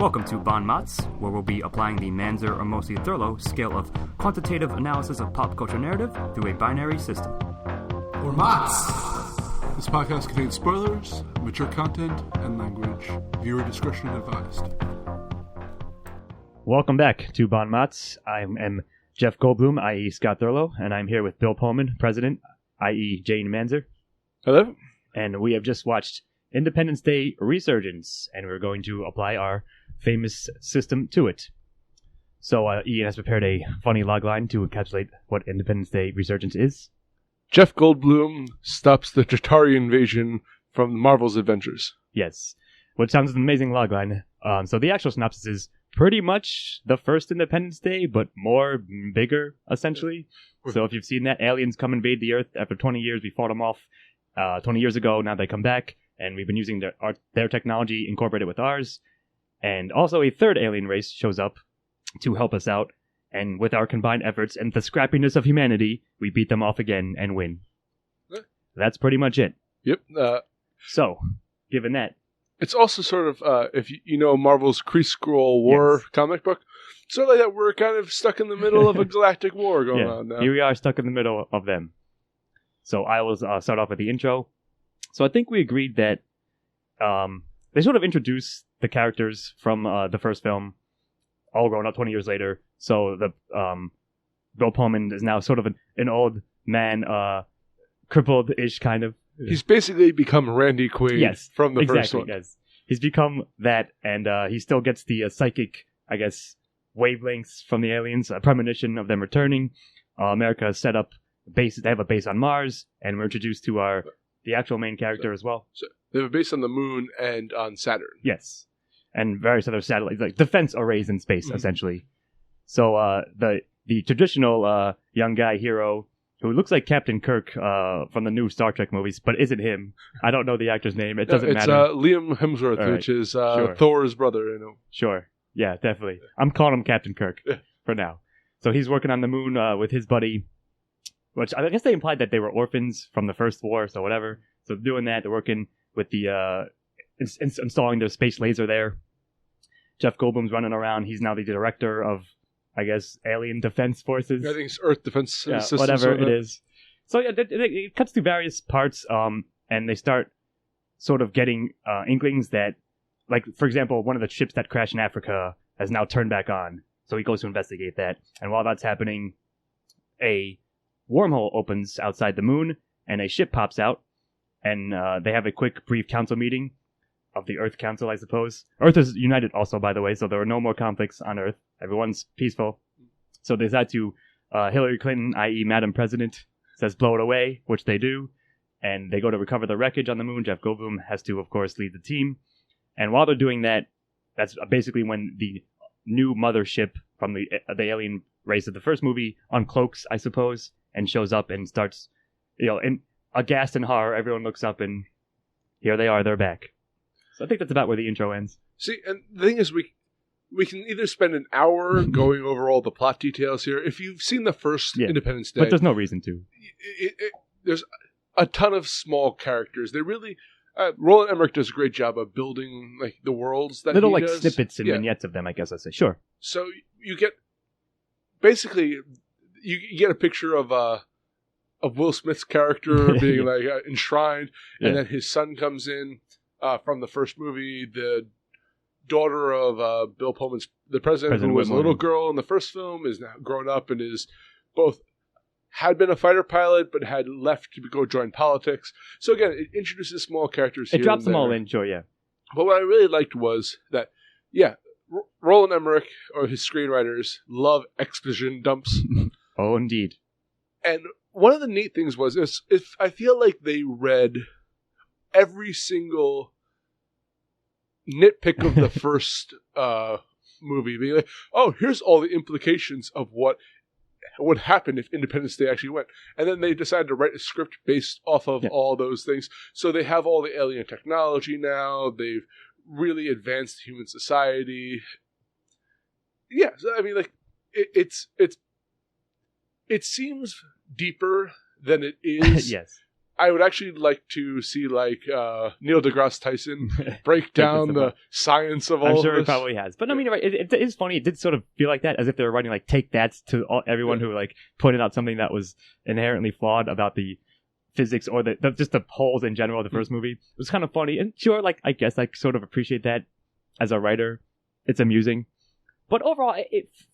Welcome to MOTS, where we'll be applying the Manzer or mostly Thurlow scale of quantitative analysis of pop culture narrative through a binary system. Or MOTS! This podcast contains spoilers, mature content, and language. Viewer discretion advised. Welcome back to MOTS. I am Jeff Goldblum, i.e. Scott Thurlow, and I'm here with Bill Pullman, President, i.e. Jane Manzer. Hello. And we have just watched Independence Day Resurgence, and we're going to apply our famous system to it. So Ian has prepared a funny logline to encapsulate what Independence Day Resurgence is. Jeff Goldblum stops the Tatari invasion from Marvel's Avengers. Yes, which sounds an amazing logline. So the actual synopsis is pretty much the first Independence Day, but bigger, essentially. So if you've seen that, aliens come invade the Earth after 20 years. We fought them off 20 years ago. Now they come back, and we've been using their technology, incorporated with ours. And also a third alien race shows up to help us out. And with our combined efforts and the scrappiness of humanity, we beat them off again and win. That's pretty much it. Yep. So, given that, it's also sort of, if you know Marvel's Kree-Skrull War comic book, sort of like that we're kind of stuck in the middle of a galactic war going on now. Here we are stuck in the middle of them. So I will start off with the intro. So I think we agreed that they sort of introduce the characters from the first film, all grown up 20 years later. So the Bill Pullman is now sort of an old man, crippled-ish kind of. He's basically become Randy Quaid from the first one. Yes, he's become that, and he still gets the psychic, I guess, wavelengths from the aliens, a premonition of them returning. America has set up base. They have a base on Mars, and we're introduced to the actual main character as well. So they have a base on the moon and on Saturn. Yes, and various other satellites, like defense arrays in space, essentially. So the traditional young guy hero, who looks like Captain Kirk from the new Star Trek movies, but isn't him. I don't know the actor's name. It doesn't matter. It's Liam Hemsworth, right. Which is Thor's brother. You know. Sure. Yeah, definitely. I'm calling him Captain Kirk for now. So he's working on the moon with his buddy, which I guess they implied that they were orphans from the first war, so whatever. So doing that, they're working with the installing their space laser there. Jeff Goldblum's running around. He's now the director of, I guess, alien defense forces. I think it's Earth Defense Systems. Whatever it is. So yeah, it cuts through various parts, and they start sort of getting inklings that, like, for example, one of the ships that crashed in Africa has now turned back on. So he goes to investigate that. And while that's happening, a wormhole opens outside the moon, and a ship pops out, and they have a quick, brief council meeting of the Earth Council, I suppose. Earth is united also, by the way, so there are no more conflicts on Earth. Everyone's peaceful. So they decide to, Hillary Clinton, i.e. Madam President, says blow it away, which they do. And they go to recover the wreckage on the moon. Jeff Goldblum has to, of course, lead the team. And while they're doing that, that's basically when the new mothership from the alien race of the first movie uncloaks, I suppose, and shows up and starts, in aghast and horror, everyone looks up and here they are, they're back. So I think that's about where the intro ends. See, and the thing is, we can either spend an hour going over all the plot details here. If you've seen the first Independence Day, but there's no reason to. There's a ton of small characters. They really, Roland Emmerich does a great job of building like the worlds that little he does. Snippets and vignettes of them, I guess I say. Sure. So you get basically you get a picture of Will Smith's character being like enshrined, and then his son comes in. From the first movie, the daughter of Bill Pullman's, the president who was a little girl in the first film, is now grown up and is had been a fighter pilot, but had left to go join politics. So again, it introduces small characters. It drops them all in, sure, yeah. But what I really liked was that, Roland Emmerich or his screenwriters love exposition dumps. Oh, indeed. And one of the neat things was, if I feel like they read every single nitpick of the first movie, being like, oh, here's all the implications of what would happen if Independence Day actually went. And then they decided to write a script based off of all those things. So they have all the alien technology now. They've really advanced human society. Yeah, so, I mean, like, it seems deeper than it is. Yes. I would actually like to see like Neil deGrasse Tyson break down the science of all of this. I'm sure he probably has. But I mean, right, it is funny. It did sort of feel like that, as if they were writing like take that to everyone who like pointed out something that was inherently flawed about the physics or just the holes in general of the first movie. It was kind of funny. And sure, like I guess I sort of appreciate that as a writer. It's amusing. But overall,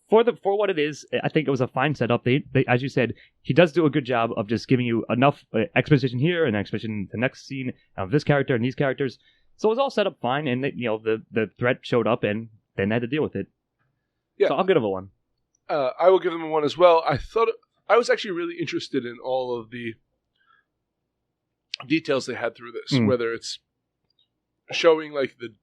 for what it is, I think it was a fine setup. They, as you said, he does do a good job of just giving you enough exposition here and exposition in the next scene of this character and these characters. So it was all set up fine, and the threat showed up, and then they had to deal with it. Yeah. So I'll give it a 1. I will give him a 1 as well. I was actually really interested in all of the details they had through this, whether it's showing like the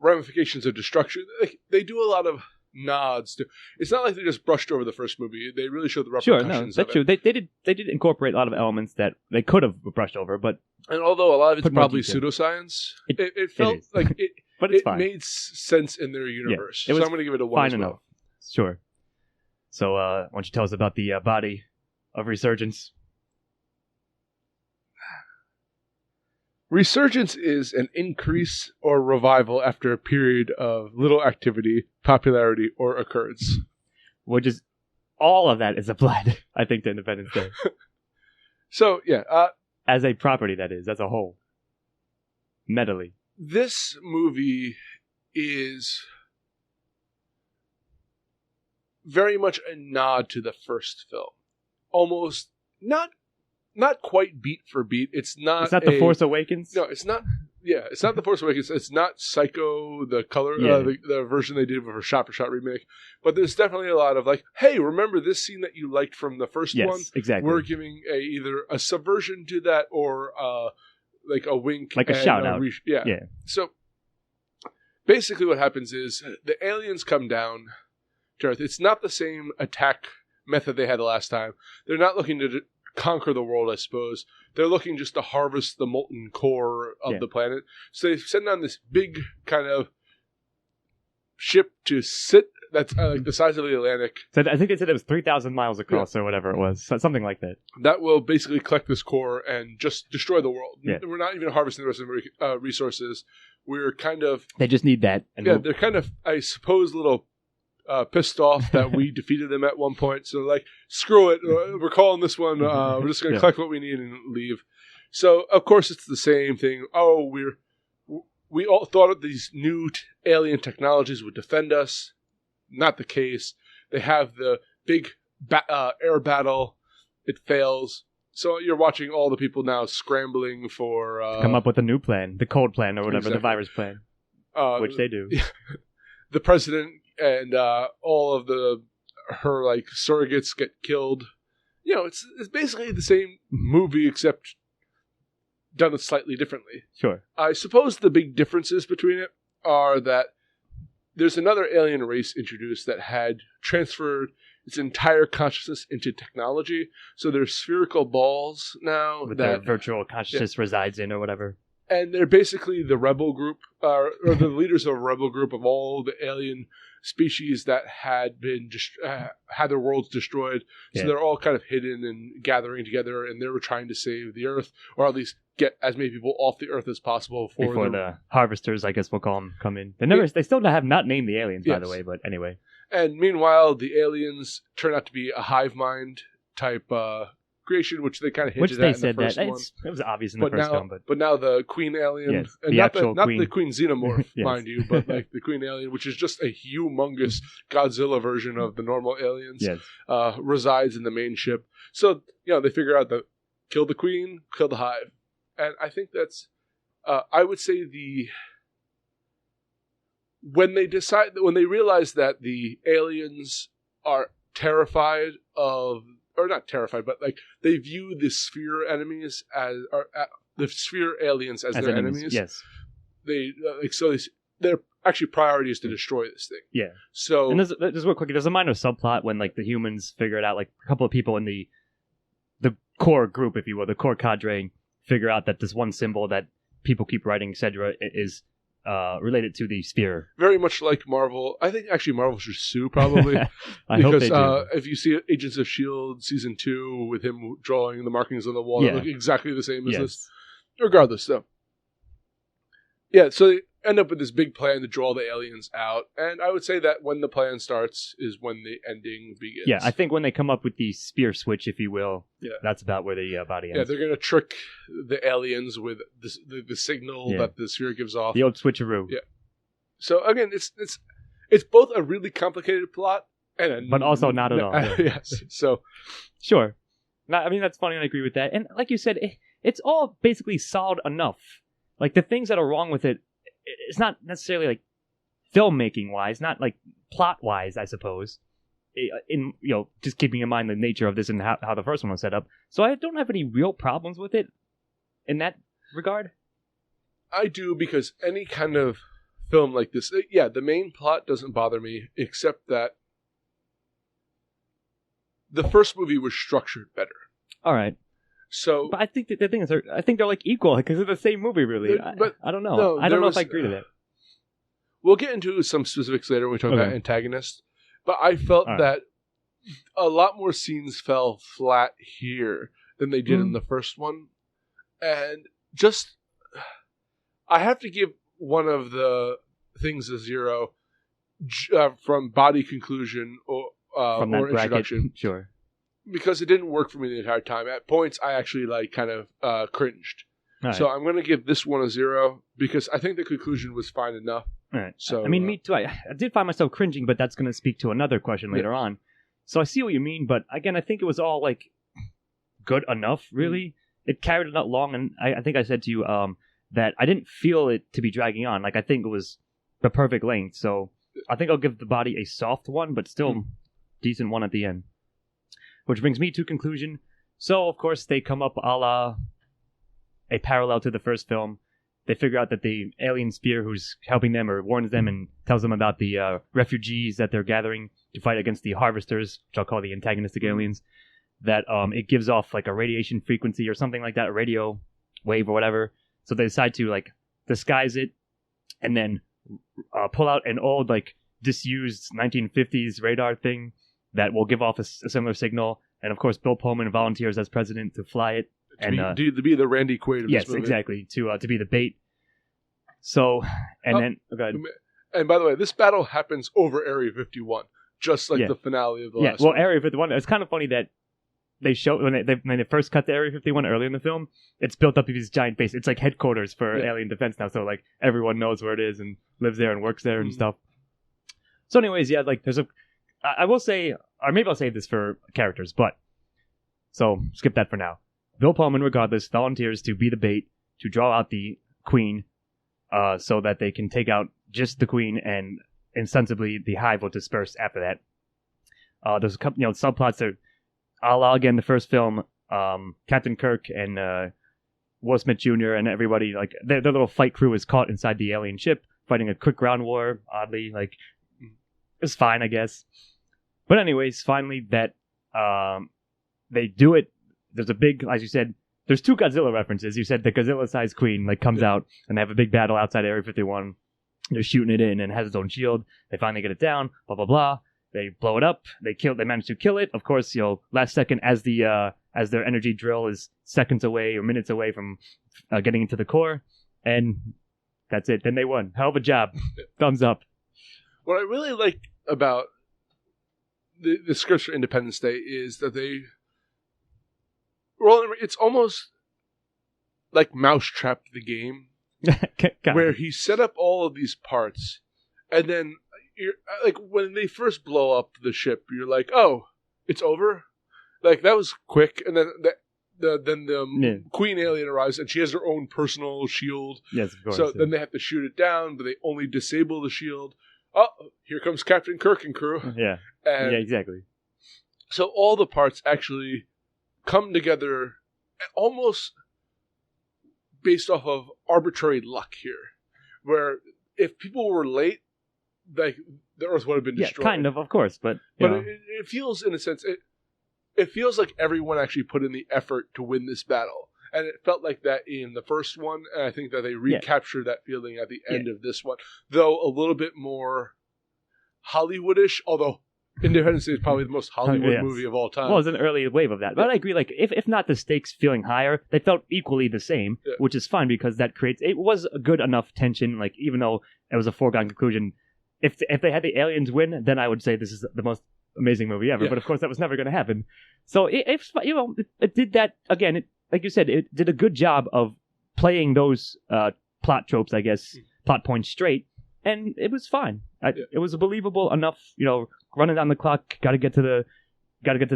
ramifications of destruction. Like, they do a lot of nods to. It's not like they just brushed over the first movie. They really showed the repercussions. Sure, that's true. They did incorporate a lot of elements that they could have brushed over, but although a lot of it's probably pseudoscience, it felt like it. But it's it fine. Made sense in their universe. So I'm going to give it a 1 as well. Enough. Sure. So why don't you tell us about the body of Resurgence? Resurgence is an increase or revival after a period of little activity, popularity, or occurrence. Which is, all of that is applied, I think, to Independence Day. So, yeah. As a property, that is, as a whole. Metally. This movie is very much a nod to the first film. Almost, not quite beat for beat. It's not The Force Awakens? No, it's not. Yeah, it's not The Force Awakens. It's not Psycho, the color, the version they did for shot-for-shot remake. But there's definitely a lot of like, hey, remember this scene that you liked from the first one? Yes, exactly. We're giving either a subversion to that or like a wink. Like a shout-out. Yeah. So basically what happens is the aliens come down to Earth. It's not the same attack method they had the last time. They're not looking to conquer the world, I suppose. They're looking just to harvest the molten core of the planet. So they send down this big kind of ship to sit that's like the size of the Atlantic. So I think they said it was 3,000 miles across or whatever it was. Something like that. That will basically collect this core and just destroy the world. Yeah. We're not even harvesting the rest of the resources. We're kind of... They just need that. They're kind of, I suppose, a little pissed off that we defeated them at one point. So like, screw it. We're calling this one. We're just going to collect what we need and leave. So, of course, it's the same thing. Oh, we all thought these new alien technologies would defend us. Not the case. They have the big air battle. It fails. So you're watching all the people now scrambling for... come up with a new plan. The cold plan or whatever, the virus plan. Which they do. The president and all of her like surrogates get killed. You know, it's basically the same movie except done slightly differently. Sure. I suppose the big differences between it are that there's another alien race introduced that had transferred its entire consciousness into technology. So there's spherical balls now that their virtual consciousness resides in or whatever. And they're basically the rebel group, or the leaders of a rebel group of all the alien species that had been had their worlds destroyed. So they're all kind of hidden and gathering together, and they were trying to save the Earth, or at least get as many people off the Earth as possible before the harvesters, I guess we'll call them, come in. They still have not named the aliens, by the way, but anyway. And meanwhile, the aliens turn out to be a hive mind type creation, which they kind of hinted at in the first one. It was obvious in the first film. But now the queen alien, and not the queen xenomorph, mind you, but like the queen alien, which is just a humongous Godzilla version of the normal aliens, resides in the main ship. So, they figure out that kill the queen, kill the hive. And I think that's, I would say when they realize that the aliens are terrified of, or not terrified, but like they view the sphere enemies the sphere aliens as their enemies. Yes. Their actually priority is to destroy this thing. Yeah. So, and there's real quick. There's a minor subplot when like the humans figure it out. Like a couple of people in the core group, if you will, the core cadre, figure out that this one symbol that people keep writing, etc., is related to the spear. Very much like Marvel. I think actually Marvel should sue probably. I hope they do. Because if you see Agents of S.H.I.E.L.D. Season 2 with him drawing the markings on the wall that look exactly the same as this. Regardless, though. Yeah, so they end up with this big plan to draw the aliens out. And I would say that when the plan starts is when the ending begins. Yeah, I think when they come up with the spear switch, if you will, that's about where the body ends. Yeah, they're going to trick the aliens with the signal that the sphere gives off. The old switcheroo. Yeah. So, again, it's both a really complicated plot but also not at all. Yes, so... Sure. I mean, that's funny, and I agree with that. And like you said, it's all basically solid enough. Like, the things that are wrong with it, it's not necessarily, like, filmmaking-wise, not, like, plot-wise, I suppose. In, just keeping in mind the nature of this and how the first one was set up. So I don't have any real problems with it in that regard. I do, because any kind of film like this, the main plot doesn't bother me, except that the first movie was structured better. All right. So, but I think the thing is, I think they're like equal because they're the same movie, really. But I don't know. No, I don't know if I agree to that. We'll get into some specifics later when we talk about antagonists. But I felt that a lot more scenes fell flat here than they did in the first one, and just I have to give one of the things a 0 from body conclusion from that or introduction. Bracket, sure. Because it didn't work for me the entire time. At points, I actually kind of cringed. Right. So I'm going to give this one a 0 because I think the conclusion was fine enough. All right. So I mean, me too. I did find myself cringing, but that's going to speak to another question later on. So I see what you mean, but again, I think it was all like good enough. Really, it carried it out long, and I think I said to you that I didn't feel it to be dragging on. Like I think it was the perfect length. So I think I'll give the body a soft 1, but still decent 1 at the end. Which brings me to conclusion. So, of course, they come up a la a parallel to the first film. They figure out that the alien spear who's helping them or warns them and tells them about the refugees that they're gathering to fight against the harvesters, which I'll call the antagonistic aliens, that it gives off like a radiation frequency or something like that, a radio wave or whatever. So they decide to like disguise it and then pull out an old like disused 1950s radar thing that will give off a similar signal. And of course, Bill Pullman volunteers as president to fly it. To be the Randy Quaid of this movie. Yes, exactly. To be the bait. So, and then... go ahead. And by the way, this battle happens over Area 51, just like the finale of the last one. Area 51, it's kind of funny that they show, when they first cut to Area 51 early in the film, it's built up to these giant bases. It's like headquarters for alien defense now, so like everyone knows where it is and lives there and works there and stuff. So anyways, like there's I will say, or maybe I'll save this for characters, but so skip that for now. Bill Pullman, regardless, volunteers to be the bait to draw out the queen, so that they can take out just the queen, and insensibly the hive will disperse after that. There's a couple, subplots that, a la again the first film, Captain Kirk and Will Smith Jr. and everybody, like their little fight crew is caught inside the alien ship, fighting a quick ground war. Oddly, like it's fine, I guess. But anyways, finally that they do it. There's a big, as you said, there's 2 Godzilla references. You said the Godzilla-sized queen like comes out and they have a big battle outside Area 51. They're shooting it in and it has its own shield. They finally get it down. Blah blah blah. They blow it up. They manage to kill it. Of course, last second as their energy drill is seconds away or minutes away from getting into the core, and that's it. Then they won. Hell of a job. Thumbs up. What I really like about the scripts for Independence Day is that it's almost like Mousetrap the game, where he set up all of these parts, and then you're like, when they first blow up the ship, you're like, oh, it's over? Like, that was quick, and then the queen alien arrives, and she has her own personal shield. Yes, of course. So then they have to shoot it down, but they only disable the shield. Oh, here comes Captain Kirk and crew. Yeah, exactly. So all the parts actually come together almost based off of arbitrary luck here, where if people were late, like the Earth would have been destroyed. Yeah, kind of course, but it feels, in a sense, it feels like everyone actually put in the effort to win this battle, And it felt like that in the first one, and I think that they recaptured that feeling at the end of this one. Though a little bit more Hollywoodish, although Independence Day is probably the most Hollywood movie of all time. Well, it was an early wave of that. But I agree, like, if not the stakes feeling higher, they felt equally the same, which is fine because that creates... It was a good enough tension, like, even though it was a foregone conclusion. If they had the aliens win, then I would say this is the most amazing movie ever. But of course, that was never going to happen. So it did that, again, like you said, it did a good job of playing those plot tropes, I guess, plot points straight, and it was fine. It was believable enough, running down the clock, gotta get to the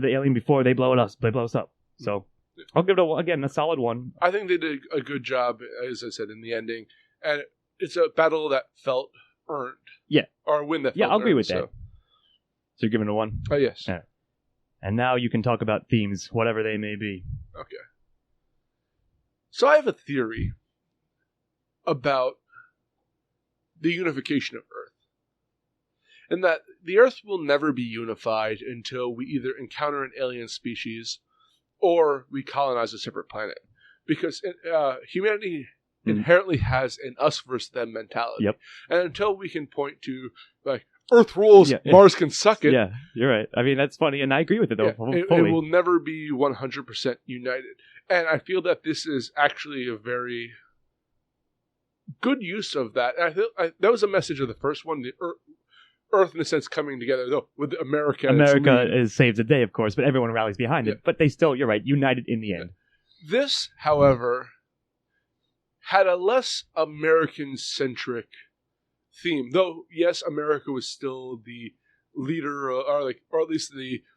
alien before they blow us up. So I'll give it a solid 1. I think they did a good job, as I said, in the ending, and it's a battle that felt earned. Yeah. Or a win that felt Yeah, I'll agree with so. that. So you're giving it a 1? Oh, yes. Yeah. And now you can talk about themes, whatever they may be. Okay. So I have a theory about the unification of Earth. And that the Earth will never be unified until we either encounter an alien species or we colonize a separate planet. Because humanity inherently has an us versus them mentality. Yep. And until we can point to, like, Earth rules, Mars can suck it. Yeah, you're right. I mean, that's funny, and I agree with it, though. It will never be 100% united. And I feel that this is actually a very good use of that. And I feel that was a message of the first one, the Earth, in a sense, coming together, though, with America. America saves the day, of course, but everyone rallies behind it. But they still, you're right, united in the end. This, however, had a less American-centric theme. Though, yes, America was still the leader, or at least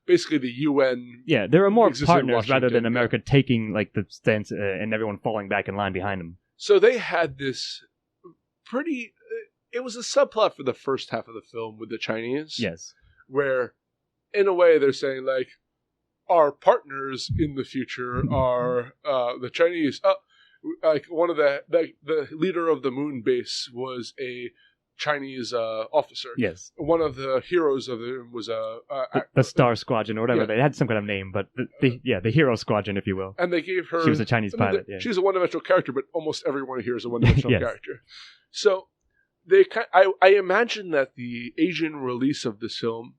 basically the UN. Yeah, there are more partners rather than America taking like the stance and everyone falling back in line behind them. So they had this pretty... It was a subplot for the first half of the film with the Chinese. Yes. Where, in a way, they're saying, like, our partners in the future are the Chinese. Like, one of the leader of the moon base was a Chinese officer. Yes. One of the heroes of it was the Star Squadron or whatever. They had some kind of name, but the Hero Squadron, if you will. And they gave her... She was a Chinese pilot. She was a one-dimensional character, but almost everyone here is a one-dimensional character. So... I imagine that the Asian release of this film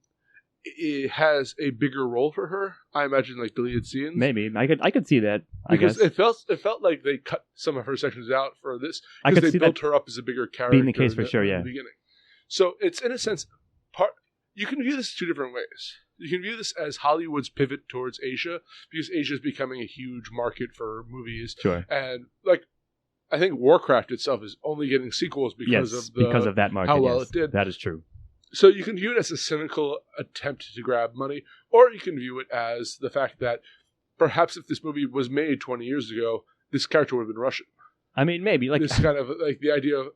has a bigger role for her. I imagine like deleted scenes. Maybe I could see that. Because it felt like they cut some of her sections out for this because they built her up as a bigger character. Being the case for sure, in the beginning. So it's in a sense you can view this 2 different ways. You can view this as Hollywood's pivot towards Asia because Asia is becoming a huge market for movies. Sure. And like. I think Warcraft itself is only getting sequels because of that market. How well it did. That is true. So you can view it as a cynical attempt to grab money, or you can view it as the fact that perhaps if this movie was made 20 years ago, this character would have been Russian. I mean, maybe like this kind of like the idea of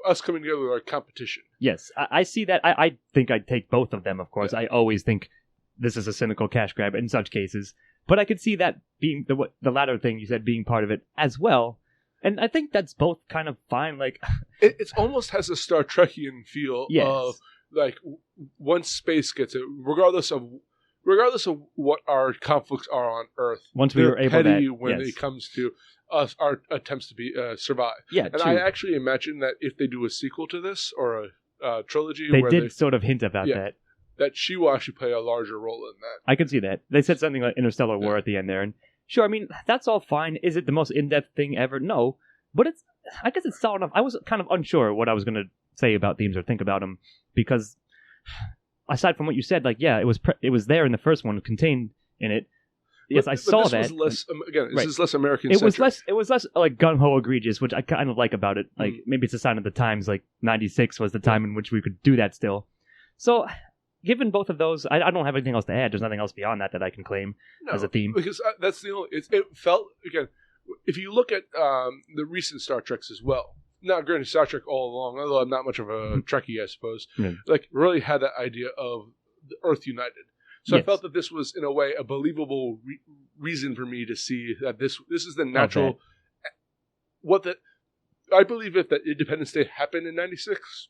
us coming together with our competition. Yes, I see that. I think I'd take both of them. Of course, I always think this is a cynical cash grab in such cases, but I could see that being the latter thing you said being part of it as well. And I think that's both kind of fine. Like, it almost has a Star Trekian feel of like once space gets it, regardless of what our conflicts are on Earth. Once we were able to, when it comes to us, our attempts to be survive. Yeah, and I actually imagine that if they do a sequel to this or a trilogy, they did sort of hint about that she will actually play a larger role in that. I can see that. They said something like Interstellar War at the end there, and. Sure, I mean, that's all fine. Is it the most in-depth thing ever? No. But I guess it's solid enough. I was kind of unsure what I was going to say about themes or think about them because, aside from what you said, like, yeah, it was there in the first one, contained in it. Yes, I saw that. This is less American. It was less like gung-ho egregious, which I kind of like about it. Like, maybe it's a sign of the times, like, 96 was the time in which we could do that still. So... Given both of those, I don't have anything else to add. There's nothing else beyond that I can claim as a theme. Because that's the only... It felt, again, if you look at the recent Star Treks as well, not granted Star Trek all along, although I'm not much of a Trekkie, I suppose, like really had that idea of the Earth united. So I felt that this was, in a way, a believable reason for me to see that this is the natural... Okay. I believe if that Independence Day happened in 96...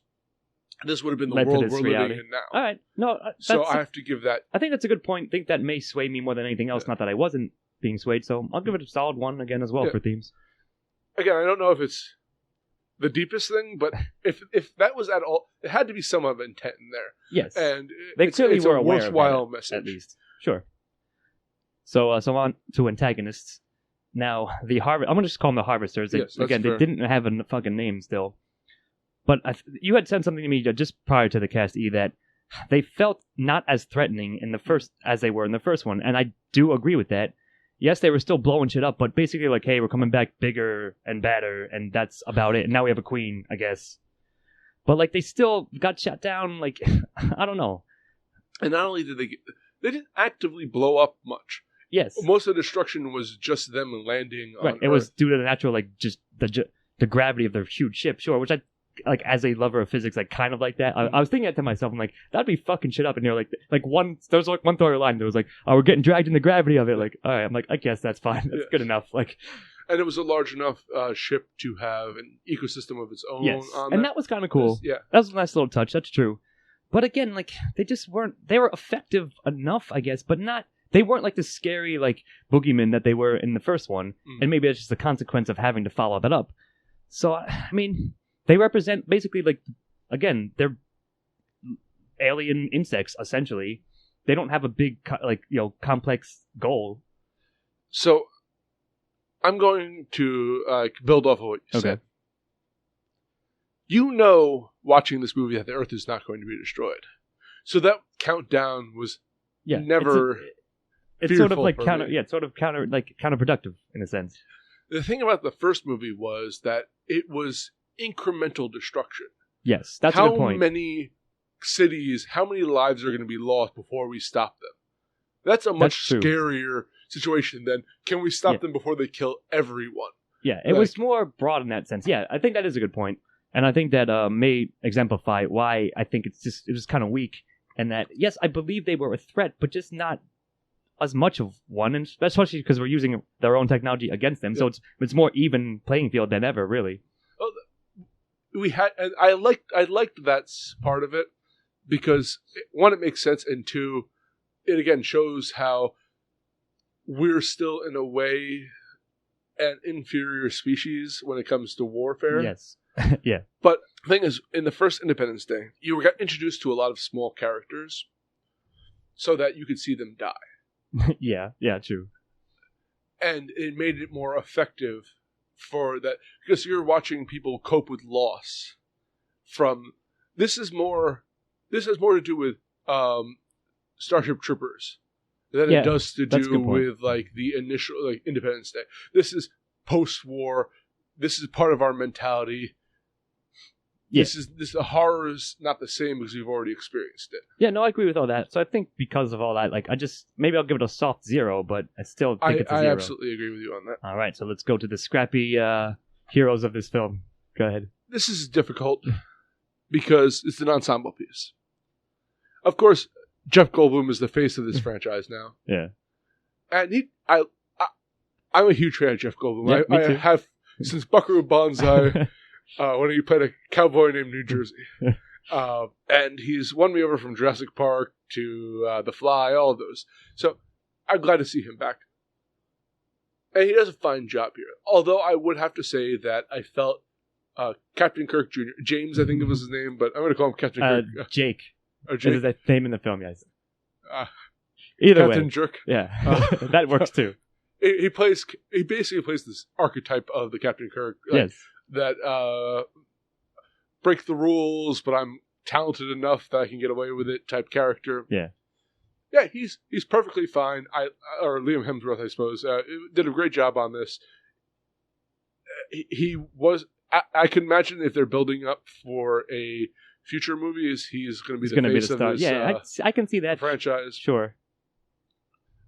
This would have been the world we're living in now. All right. No, so I have to give that... I think that's a good point. I think that may sway me more than anything else. Not that I wasn't being swayed. So I'll give it a solid 1 again as well for themes. Again, I don't know if it's the deepest thing, but if that was at all, it had to be some of intent in there. Yes, and they clearly were a aware worthwhile of it, message, at least. Sure. So on to antagonists. Now the I'm gonna just call them the Harvesters. They didn't have a fucking name still, but you had said something to me just prior to the cast that they felt not as threatening in the first as they were in the first one, and I do agree with that. Yes, they were still blowing shit up, but basically like, hey, we're coming back bigger and badder, and that's about it. And now we have a queen, I guess. But like, they still got shot down. Like, I don't know. And not only did they didn't actively blow up much. Yes, most of the destruction was just them landing on Earth. It was due to the natural, like, just the gravity of their huge ship, sure, which I, like, as a lover of physics, like, kind of like that. I was thinking that to myself, I'm like, that'd be fucking shit up. And they're like there was like one storyline that was like, oh, we're getting dragged in the gravity of it. Like, all right, I'm like, I guess that's fine. That's good enough. Like, and it was a large enough ship to have an ecosystem of its own. Yes, on and that was kind of cool. Yeah, that was a nice little touch. That's true. But again, like, they just weren't. They were effective enough, I guess, but not. They weren't like the scary, like, boogeymen that they were in the first one, and maybe it's just a consequence of having to follow that up. So, I mean, they represent basically, like, again, they're alien insects, essentially. They don't have a big, complex goal. So, I'm going to build off of what you said. You know, watching this movie, that the Earth is not going to be destroyed. So that countdown was never... It's sort of like counterproductive in a sense. The thing about the first movie was that it was incremental destruction. Yes, that's a good point. How many cities, how many lives are going to be lost before we stop them? That's a much scarier situation than can we stop them before they kill everyone? Yeah, it was more broad in that sense. Yeah, I think that is a good point. And I think that may exemplify why I think it was kind of weak. And that, yes, I believe they were a threat, but just not as much of one, and especially because we're using their own technology against them, so it's more even playing field than ever, really. We had, and I liked that part of it because one, it makes sense, and two, it again shows how we're still in a way an inferior species when it comes to warfare. Yes, yeah. But the thing is, in the first Independence Day, you got introduced to a lot of small characters, so that you could see them die. yeah, true. And it made it more effective for that, because you're watching people cope with loss from this has more to do with Starship Troopers than it does to do with like the initial like Independence Day. This is post-war. This is part of our mentality. Yeah. The horror is not the same because we've already experienced it. Yeah, no, I agree with all that. So I think because of all that, like, maybe I'll give it a soft 0, but I still think it's a 0. I absolutely agree with you on that. All right, so let's go to the scrappy heroes of this film. Go ahead. This is difficult because it's an ensemble piece. Of course, Jeff Goldblum is the face of this franchise now. Yeah, and I'm a huge fan of Jeff Goldblum. Yeah, me too. I have since Buckaroo Banzai. When he played a cowboy named New Jersey. And he's won me over from Jurassic Park to The Fly, all of those. So I'm glad to see him back. And he does a fine job here. Although I would have to say that I felt Captain Kirk Jr., James, I think it was his name, but I'm going to call him Captain Kirk. Jake. Or Jake. Is his name in the film, yes. Either Captain way. Jerk. Yeah, that works too. He basically plays this archetype of the Captain Kirk. Yes. That break the rules, but I'm talented enough that I can get away with it type character. Yeah, he's perfectly fine. Or Liam Hemsworth, I suppose, did a great job on this. He was. I can imagine if they're building up for a future movie, he's going to be the face of this. Yeah, I can see that franchise. Sure,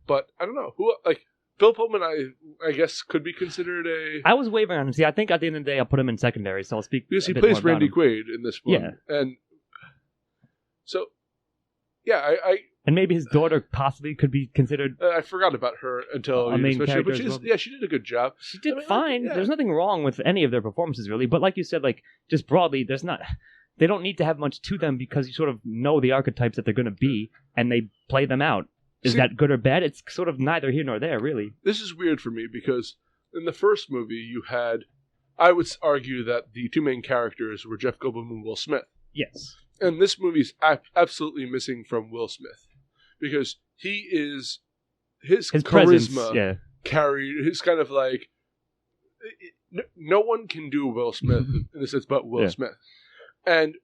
but I don't know who like. Bill Pullman, I guess, could be considered a... I was wavering on him. See, I think at the end of the day, I'll put him in secondary, so I'll speak because he plays Randy Quaid in this one. Yeah. And so, yeah, and maybe his daughter possibly could be considered... I forgot about her until... a main character but she did a good job. She did fine. Yeah. There's nothing wrong with any of their performances, really. But like you said, like, just broadly, there's not... They don't need to have much to them because you sort of know the archetypes that they're going to be, and they play them out. Is that good or bad? It's sort of neither here nor there, really. This is weird for me because in the first movie you had, I would argue that the two main characters were Jeff Goldblum and Will Smith. Yes. And this movie's absolutely missing from Will Smith because he is his charisma presence, carried. His kind of like no one can do Will Smith in a sense, but Will Smith. And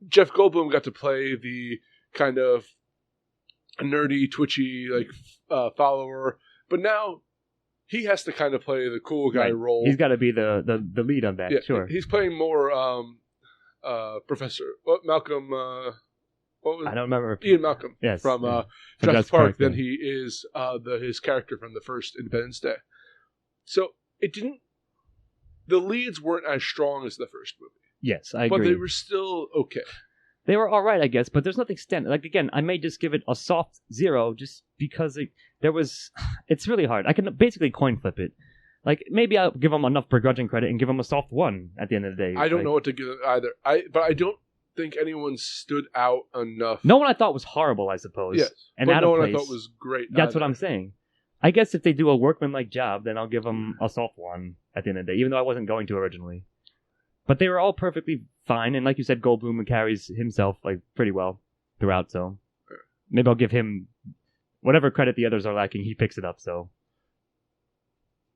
Jeff Goldblum got to play the kind of nerdy, twitchy like follower, but now he has to kind of play the cool guy role. He's got to be the lead on that. Sure, he's playing more Professor Malcolm. I don't remember. Ian Malcolm. Yes, from Jurassic Park. Than he is his character from the first Independence Day. So it didn't. The leads weren't as strong as the first movie. Yes, I agree. But they were still okay. They were all right, I guess. But there's nothing like again, I may just give it a soft 0 just because it's really hard. I can basically coin flip it. Like maybe I'll give them enough begrudging credit and give them a soft 1 at the end of the day. I don't know what to give either. But I don't think anyone stood out enough. No one I thought was horrible, I suppose. Yes, and but no one I thought was great. That's what I'm saying. I guess if they do a workmanlike job, then I'll give them a soft 1 at the end of the day, even though I wasn't going to originally. But they were all perfectly fine, and like you said, Goldblum carries himself like pretty well throughout. So maybe I'll give him whatever credit the others are lacking. He picks it up. So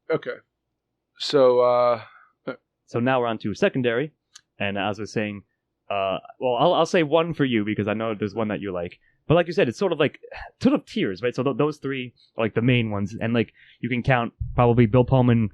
okay, so now we're on to secondary, and as I was saying, I'll say 1 for you because I know there's one that you like. But like you said, it's sort of tiers, right? So those 3 are like the main ones, and like you can count probably Bill Pullman,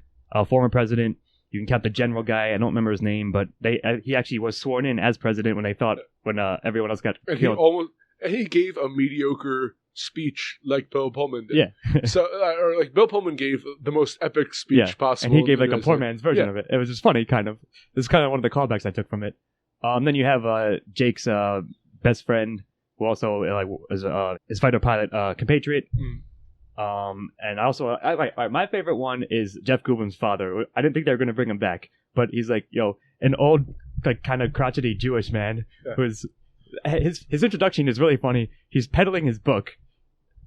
former president. You can count the general guy. I don't remember his name, but he actually was sworn in as president when everyone else got killed. He gave a mediocre speech like Bill Pullman did. Yeah. So, or like Bill Pullman gave the most epic speech possible. And he gave like a poor man's version of it. It was just funny, kind of. This is kind of one of the callbacks I took from it. Then you have Jake's best friend, who also is his fighter pilot compatriot. And also, my favorite one is Jeff Goldblum's father. I didn't think they were going to bring him back, but he's like, an old, like, kind of crotchety Jewish man who's his introduction is really funny. He's peddling his book,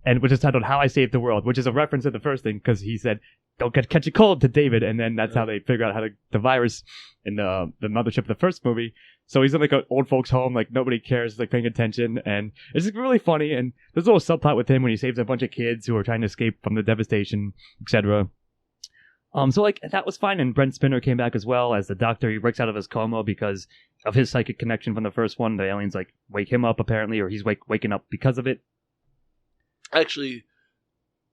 and which is titled "How I Saved the World," which is a reference to the first thing because he said, "Don't catch a cold" to David, and then that's how they figure out how the virus in the mothership of the first movie. So he's in like an old folks home, like nobody cares, like paying attention, and it's just really funny. And there's a little subplot with him when he saves a bunch of kids who are trying to escape from the devastation, etc. So like that was fine. And Brent Spinner came back as well as the doctor. He breaks out of his coma because of his psychic connection from the first one. The aliens like wake him up apparently, or he's waking up because of it. Actually,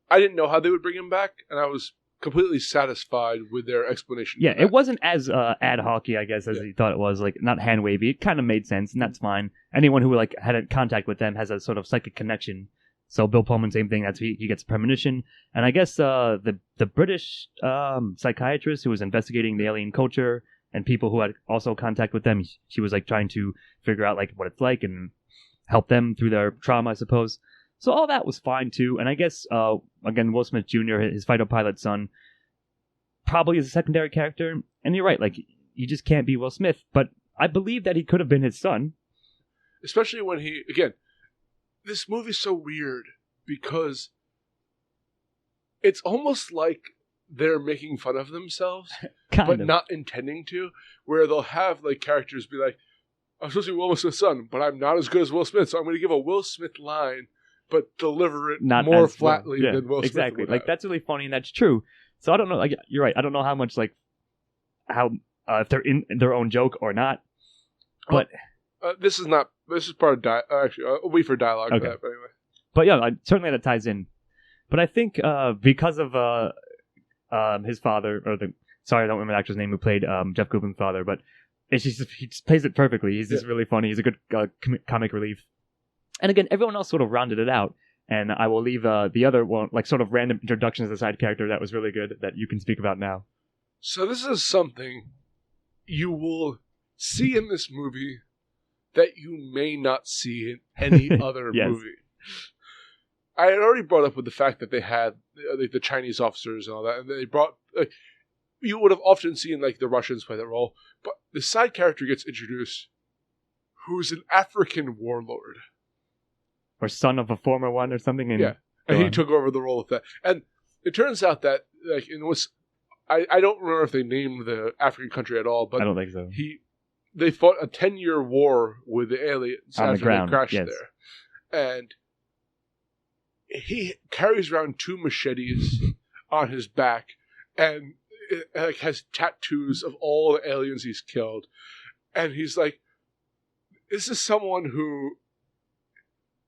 I didn't know how they would bring him back, and I was completely satisfied with their explanation. Yeah, it wasn't as ad hoc-y, I guess, as he thought it was. Like, not hand-wavy. It kind of made sense, and that's fine. Anyone who like had a contact with them has a sort of psychic connection. So Bill Pullman, same thing. That's he gets a premonition. And I guess the British psychiatrist who was investigating the alien culture and people who had also contact with them, she was like trying to figure out like what it's like and help them through their trauma, I suppose. So all that was fine, too. And I guess, again, Will Smith Jr., his fighter pilot son, probably is a secondary character. And you're right, like, you just can't be Will Smith. But I believe that he could have been his son. Especially when again, this movie's so weird because it's almost like they're making fun of themselves, but not intending to, where they'll have, like, characters be like, I'm supposed to be Will Smith's son, but I'm not as good as Will Smith, so I'm going to give a Will Smith line but deliver it not more flatly than Will Smith exactly. would Like have. that's really funny, and that's true. So I don't know. Like you're right. I don't know how much like how if they're in their own joke or not. But this is not. This is part of actually. I'll wait for dialogue for that. But anyway. But yeah, certainly that ties in. But I think because of his father or I don't remember the actor's name who played Jeff Goldblum's father, but it's just he just plays it perfectly. He's just really funny. He's a good comic relief. And again, everyone else sort of rounded it out. And I will leave the other one, like sort of random introductions as a side character that was really good that you can speak about now. So this is something you will see in this movie that you may not see in any other movie. I had already brought up with the fact that they had the Chinese officers and all that, and they brought you would have often seen like the Russians play that role, but the side character gets introduced, who's an African warlord. or son of a former one or something. And he took over the role of that. And it turns out that like it was, I don't remember if they named the African country at all, but I don't think so. They fought a 10-year war with the aliens on after the ground. They crashed Yes. there, and he carries around 2 machetes on his back, and like has tattoos of all the aliens he's killed, and he's like, this is someone who.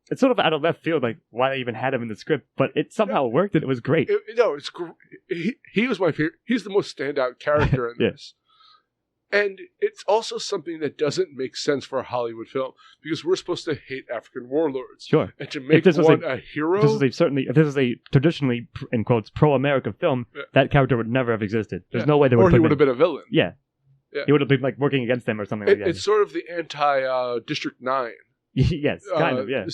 It's sort of out of left field, like why they even had him in the script, but it somehow worked and it was great. It's he was my favorite. He's the most standout character in this. And it's also something that doesn't make sense for a Hollywood film because we're supposed to hate African warlords. Sure. And to make one a hero. If this is a traditionally, in quotes, pro-America film, that character would never have existed. There's no way they would. Or he would have been a villain. Yeah. He would have been like working against them or something like that. It's sort of the anti-District 9. Yes, kind of, yeah.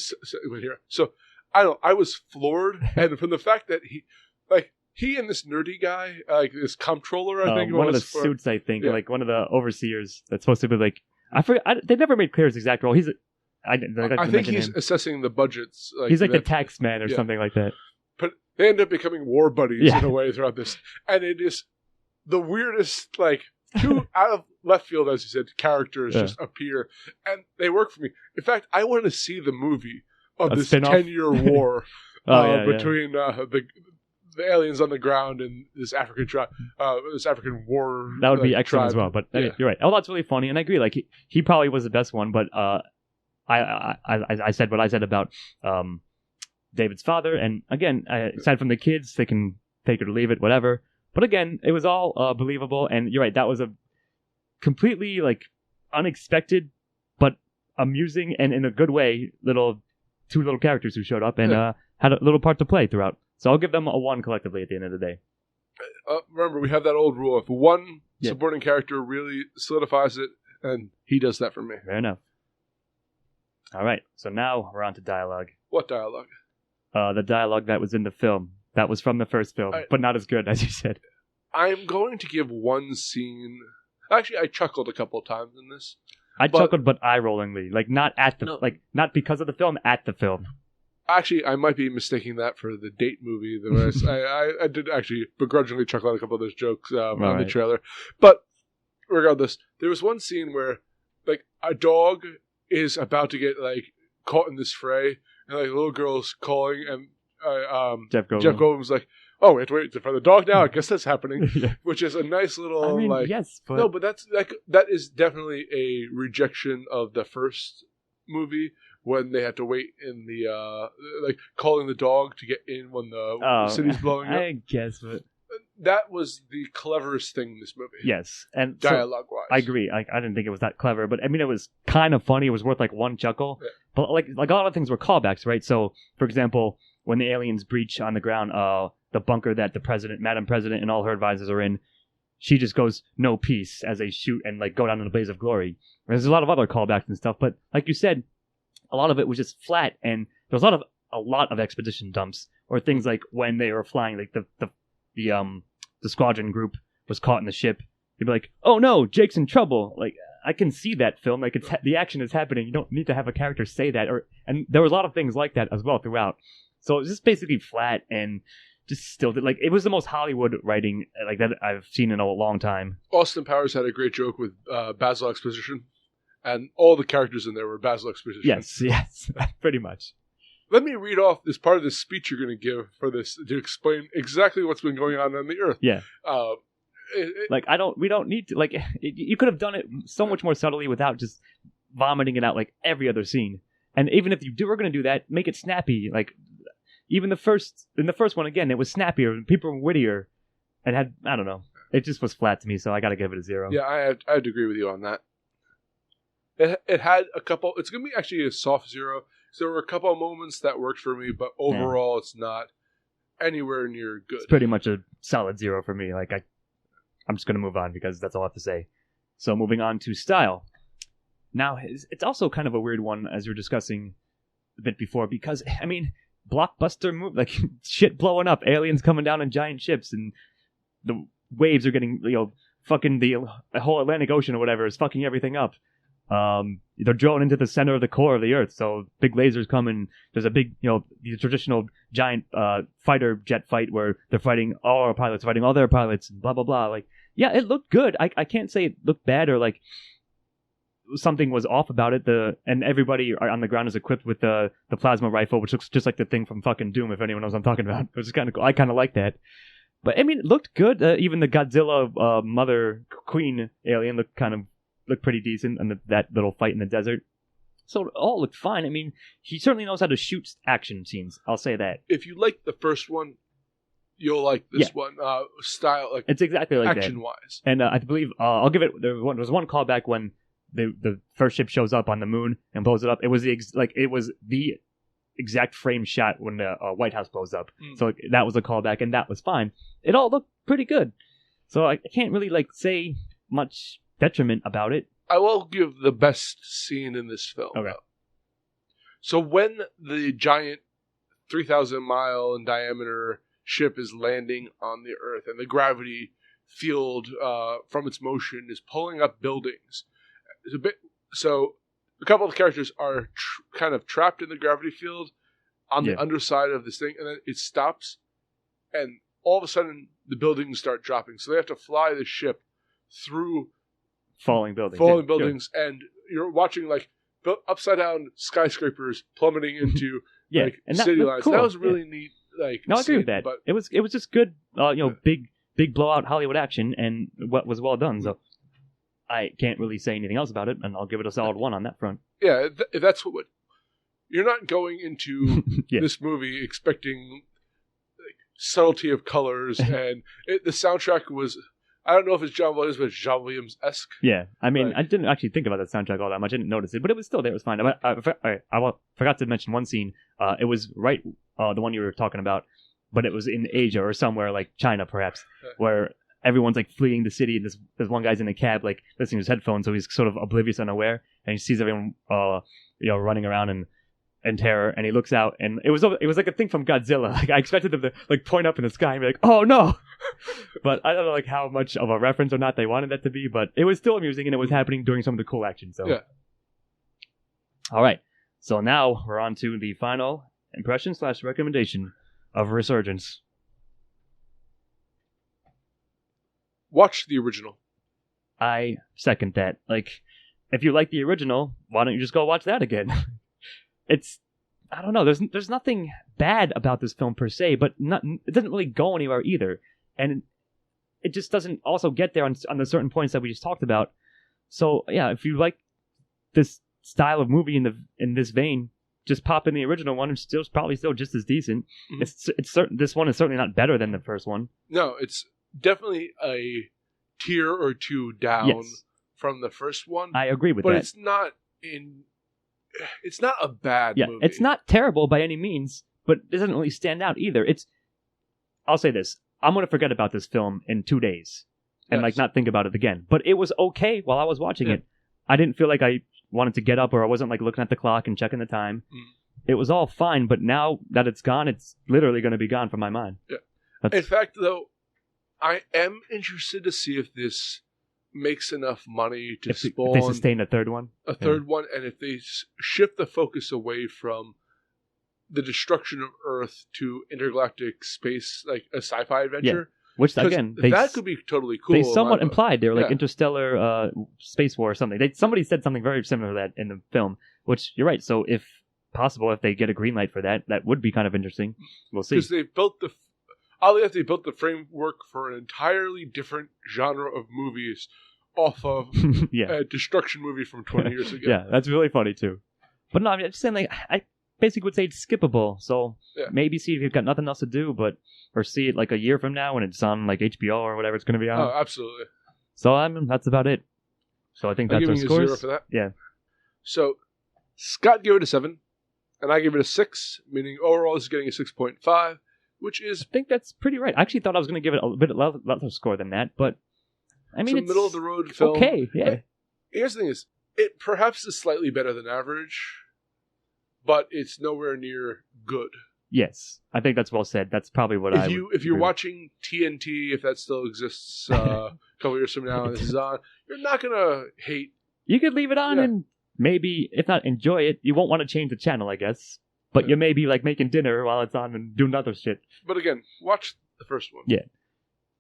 So, I was floored. And from the fact that he and this nerdy guy, like this comptroller, I think, one of the suits, I think, like one of the overseers that's supposed to be like, I forget. They never made clear his exact role. I think he's assessing the budgets. He's like the tax man or something like that. But they end up becoming war buddies in a way throughout this, and it is the weirdest, like 2 out of left field, as you said, characters just appear, and they work for me. In fact, I want to see the movie of this 10-year war between the aliens on the ground and this African tribe, this African war. That would be excellent tribe. as well. But you're right. Oh, that's really funny, and I agree. Like he probably was the best one. But I said what I said about David's father, and again, aside from the kids, they can take it or leave it, whatever. But again, it was all believable, and you're right. That was a completely like unexpected, but amusing and in a good way. 2 little characters who showed up and had a little part to play throughout. So I'll give them a 1 collectively at the end of the day. Remember, we have that old rule. If one supporting character really solidifies it, and he does that for me. Fair enough. All right, so now we're on to dialogue. What dialogue? The dialogue that was in the film. That was from the first film, but not as good, as you said. I'm going to give one scene... Actually, I chuckled a couple of times in this. Chuckled, but eye-rollingly. Like, not at the... Like, not because of the film, at the film. Actually, I might be mistaking that for the Date movie. I did actually begrudgingly chuckle at a couple of those jokes on the trailer. But regardless, there was one scene where like a dog is about to get like caught in this fray, and like a little girl's calling, and Jeff Goldblum's like, "Oh, we have to wait for the dog now. I guess that's happening," which is a nice little yes, but... No, but that's that is definitely a rejection of the first movie. When they had to wait in the, like, calling the dog to get in when the city's blowing up. I guess, but... That was the cleverest thing in this movie. Yes. And dialogue-wise. I agree. I didn't think it was that clever, but, I mean, it was kind of funny. It was worth, like, 1 chuckle. Yeah. But, like a lot of things were callbacks, right? So, for example, when the aliens breach on the ground, the bunker that Madam President, and all her advisors are in, she just goes, "No peace," as they shoot and, like, go down in a blaze of glory. There's a lot of other callbacks and stuff, but, like you said, a lot of it was just flat, and there was a lot of exposition dumps, or things like when they were flying, like the squadron group was caught in the ship. They'd be like, "Oh no, Jake's in trouble!" Like, I can see that film. Like, the action is happening. You don't need to have a character say that, and there was a lot of things like that as well throughout. So it was just basically flat and just still like it was the most Hollywood writing like that I've seen in a long time. Austin Powers had a great joke with Basil Exposition. And all the characters in there were Basil Exposition. Yes, pretty much. Let me read off this part of the speech you're going to give for this to explain exactly what's been going on the Earth. Yeah. We don't need to, like, you could have done it so much more subtly without just vomiting it out like every other scene. And even if you were going to do that, make it snappy. Like, even in the first one, again, it was snappier. People were wittier and had, I don't know. It just was flat to me, so I got to give it a 0. Yeah, I had to agree with you on that. It had a couple... It's going to be actually a soft 0. So there were a couple of moments that worked for me, but overall it's not anywhere near good. It's pretty much a solid 0 for me. Like, I'm just going to move on because that's all I have to say. So moving on to style. Now, it's also kind of a weird one, as we were discussing a bit before, because, I mean, blockbuster movie, like, shit blowing up, aliens coming down in giant ships, and the waves are getting, fucking the whole Atlantic Ocean or whatever is fucking everything up. They're drilling into the center of the core of the Earth, so big lasers come and there's a big, the traditional giant fighter jet fight where they're fighting all our pilots, fighting all their pilots, blah, blah, blah. Like, yeah, it looked good. I can't say it looked bad or like something was off about it. And everybody on the ground is equipped with the plasma rifle, which looks just like the thing from fucking Doom, if anyone knows what I'm talking about. Which is kind of cool. I kind of like that. But I mean, it looked good. Even the Godzilla mother queen alien looked pretty decent, and that little fight in the desert. So it all looked fine. I mean, he certainly knows how to shoot action scenes. I'll say that. If you like the first one, you'll like this one. Style, like it's exactly like action wise. And I believe I'll give it. There was one callback when the first ship shows up on the moon and blows it up. It was the exact frame shot when the White House blows up. So that was a callback, and that was fine. It all looked pretty good. So I can't really say much detriment about it. I will give the best scene in this film. Okay. So when the giant 3,000 mile in diameter ship is landing on the Earth and the gravity field from its motion is pulling up buildings, so a couple of the characters are kind of trapped in the gravity field on the underside of this thing, and then it stops, and all of a sudden the buildings start dropping. So they have to fly the ship through falling buildings, and you're watching upside down skyscrapers plummeting into and city lines. Cool. That was really neat. No, I agree with that. But it was just good, big blowout Hollywood action, and what was well done. So I can't really say anything else about it, and I'll give it a solid 1 on that front. Yeah, if that's what you're not going into this movie expecting subtlety of colors, and the soundtrack was. I don't know if it's John Williams, but it's John Williams-esque. Yeah, I mean, I didn't actually think about that soundtrack all that much. I didn't notice it, but it was still there. It was fine. I forgot to mention one scene. It was the one you were talking about, but it was in Asia or somewhere like China, perhaps, where everyone's fleeing the city, and this one guy's in a cab, listening to his headphones, so he's sort of oblivious, unaware, and he sees everyone, running around in terror, and he looks out, and it was like a thing from Godzilla. I expected them to point up in the sky and be like, "Oh no!" But I don't know how much of a reference or not they wanted that to be, but it was still amusing, and it was happening during some of the cool action. So, all right. So now we're on to the final impression / recommendation of Resurgence. Watch the original. I second that. If you like the original, why don't you just go watch that again? I don't know. There's nothing bad about this film per se, but it doesn't really go anywhere either, and it just doesn't also get there on the certain points that we just talked about. So yeah, if you like this style of movie in this vein, just pop in the original one. It's probably still just as decent. Mm-hmm. It's certain. This one is certainly not better than the first one. No, it's definitely a tier or two down from the first one. I agree with that. But it's not a bad movie. It's not terrible by any means, but it doesn't really stand out either. I'll say this. I'm going to forget about this film in 2 days and not think about it again. But it was okay while I was watching it. I didn't feel like I wanted to get up, or I wasn't looking at the clock and checking the time. It was all fine, but now that it's gone, it's literally going to be gone from my mind. Yeah. In fact, though, I am interested to see if this makes enough money to spawn... If they sustain a third one? A third one, and if they shift the focus away from the destruction of Earth to intergalactic space, like a sci-fi adventure. Which, again... that could be totally cool. They somewhat implied. They were interstellar space war or something. Somebody said something very similar to that in the film, which, you're right. So if possible, if they get a green light for that, that would be kind of interesting. We'll see. Because they built they built the framework for an entirely different genre of movies off of a destruction movie from 20 years ago. Yeah, that's really funny too. But no, I'm just saying, I basically would say it's skippable. So maybe see if you've got nothing else to do, or see it a year from now when it's on HBO or whatever it's going to be on. Oh, absolutely. So that's about it. So I think that's our scores. 0 for that. Yeah. So Scott gave it a 7, and I gave it a 6, meaning overall this is getting a 6.5. Which is... I think that's pretty right. I actually thought I was going to give it a bit less score than that, but... I mean, it's a middle-of-the-road film. Okay, yeah. Here's the thing is, it perhaps is slightly better than average, but it's nowhere near good. Yes, I think that's well said. That's probably what If you're watching TNT, if that still exists a couple years from now and this is on, you're not going to hate You could leave it on and maybe, if not enjoy it, you won't want to change the channel, I guess. But you may be like making dinner while it's on and doing other shit. But again, watch the first one. Yeah.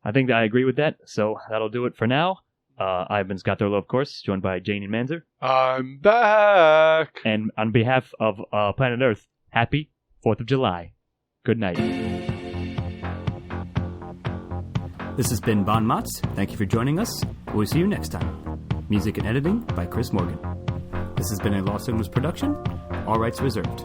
I think that I agree with that. So that'll do it for now. I've been Scott Thurlow, of course, joined by Jane and Manzer. I'm back. And on behalf of Planet Earth, happy 4th of July. Good night. This has been Bon Mots. Thank you for joining us. We'll see you next time. Music and editing by Chris Morgan. This has been a Lost Signals production. All rights reserved.